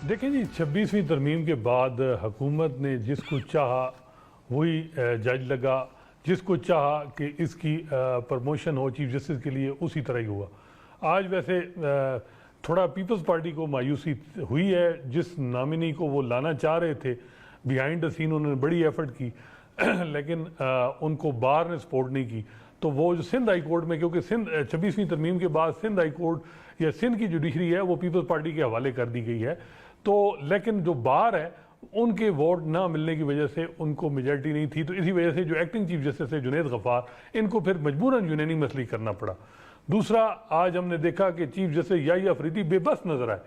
देखें जी, 26वीं तरमीम के बाद हुकूमत ने जिसको चाहा वही जज लगा, जिसको चाहा कि इसकी प्रमोशन हो चीफ जस्टिस के लिए उसी तरह ही हुआ। आज वैसे थोड़ा पीपल्स पार्टी को मायूसी हुई है, जिस नामिनी को वो लाना चाह रहे थे बिहाइंड द सीन उन्होंने बड़ी एफर्ट की लेकिन उनको बार ने सपोर्ट नहीं की। तो वो जो सिंध हाई कोर्ट में, क्योंकि सिंध 26वीं तरमीम के बाद सिंध हाई कोर्ट या सिंध की जुडिशरी है वो पीपल्स पार्टी के हवाले कर दी गई है, तो लेकिन जो बार है उनके वोट ना मिलने की वजह से उनको मेजॉरिटी नहीं थी, तो इसी वजह से जो एक्टिंग चीफ जस्टिस है जुनैद गफ्फार, इनको फिर मजबूरन यूनानिमसली करना पड़ा। दूसरा, आज हमने देखा कि चीफ जस्टिस याहिया अफरीदी बेबस नजर आए।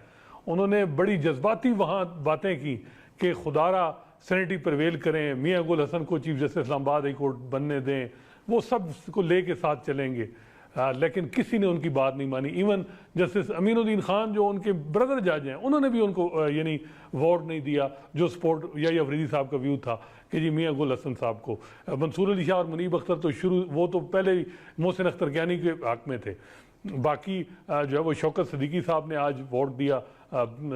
उन्होंने बड़ी जज्बाती वहाँ बातें की कि खुदारा सेनेटी प्रवेल करें, मियाँ गुल हसन को chief justice Islamabad high court बनने दें, वो सब को ले के साथ चलेंगे। लेकिन किसी ने उनकी बात नहीं मानी। इवन जस्टिस अमीनुद्दीन खान जो उनके ब्रदर जज हैं, उन्होंने भी उनको यानी वोट नहीं दिया, जो सपोर्ट याहिया अफरीदी साहब का व्यू था कि जी मियाँ गुल हसन साहब को। मंसूर अली शाह और मुनीब अख्तर तो वो तो पहले ही मोहसिन अख्तर ज्ञानी के हक में थे। बाकी जो है वो शौकत सिद्दीकी साहब ने आज वोट दिया,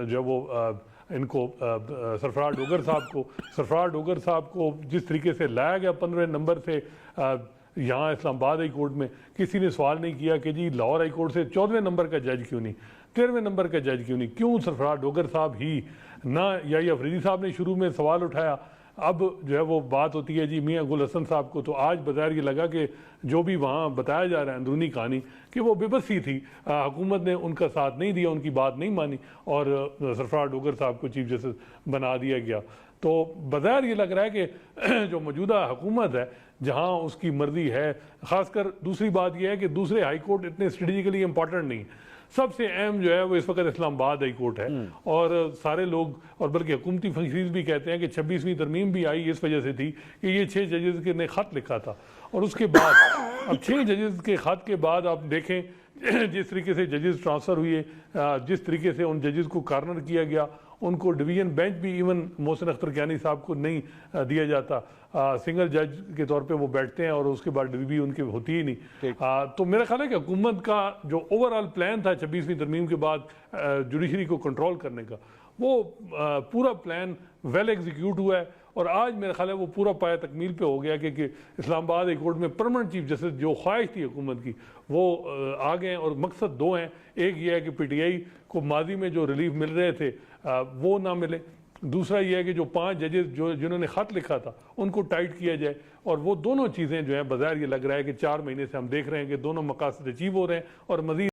जो है वो इनको सरफराज डोगर साहब को जिस तरीके से लाया गया 15वें नंबर से यहाँ इस्लामाबाद हाई कोर्ट में, किसी ने सवाल नहीं किया कि जी लाहौर हाई कोर्ट से 14वें नंबर का जज क्यों नहीं, 13वें नंबर का जज क्यों नहीं, क्यों सरफराज डोगर साहब ही ना, याहिया अफरीदी साहब ने शुरू में सवाल उठाया। अब जो है वो बात होती है जी मियाँ गुल हसन साहब को। तो आज बाज़ार ये लगा कि जो भी वहाँ बताया जा रहा है अंदरूनी कहानी कि वो बेबसी थी, हुकूमत ने उनका साथ नहीं दिया, उनकी बात नहीं मानी और सरफराज डोगर साहब को चीफ जस्टिस बना दिया गया। तो बाज़ार ये लग रहा है कि जो मौजूदा हुकूमत है जहाँ उसकी मर्जी है, ख़ासकर दूसरी बात यह है कि दूसरे हाई कोर्ट इतने स्ट्रेटेजिकली इंपॉर्टेंट नहीं, सबसे अहम जो है वो इस वक्त इस्लामाबाद हाई कोर्ट है। और सारे लोग और बल्कि हुकूमती फंक्शनरीज भी कहते हैं कि 26वीं तरमीम भी आई इस वजह से थी कि ये 6 जजेस के ने ख़त लिखा था, और उसके बाद अब 6 जजेस के ख़त के बाद आप देखें जिस तरीके से जजेस ट्रांसफ़र हुए, जिस तरीके से उन जजेस को कॉर्नर किया गया, उनको डिवीज़न बेंच भी इवन मोहसिन अख्तर ज्ञानी साहब को नहीं दिया जाता, सिंगल जज के तौर पे वो बैठते हैं और उसके बाद डिवीज़न उनकी होती ही नहीं। तो मेरा ख्याल है कि हुकूमत का जो ओवरऑल प्लान था 26वीं तरमीम के बाद जुडिशरी को कंट्रोल करने का, वो पूरा प्लान वेल एग्जीक्यूट हुआ है। और आज मेरा ख्याल है वो पूरा पाया तकमील पे हो गया कि इस्लामाबाद हाई कोर्ट में परमानेंट चीफ जस्टिस जो ख्वाहिश थी हुकूमत की वो आ गए। और मकसद दो हैं, एक ये है कि PTI को माजी में जो रिलीफ मिल रहे थे वो ना मिले, दूसरा ये है कि जो 5 जजेस जिन्होंने ख़त लिखा था उनको टाइट किया जाए। और वो दोनों चीज़ें जो हैं बाज़ार ये लग रहा है कि 4 महीने से हम देख रहे हैं कि दोनों मकासद अचीव हो रहे हैं और मज़ीद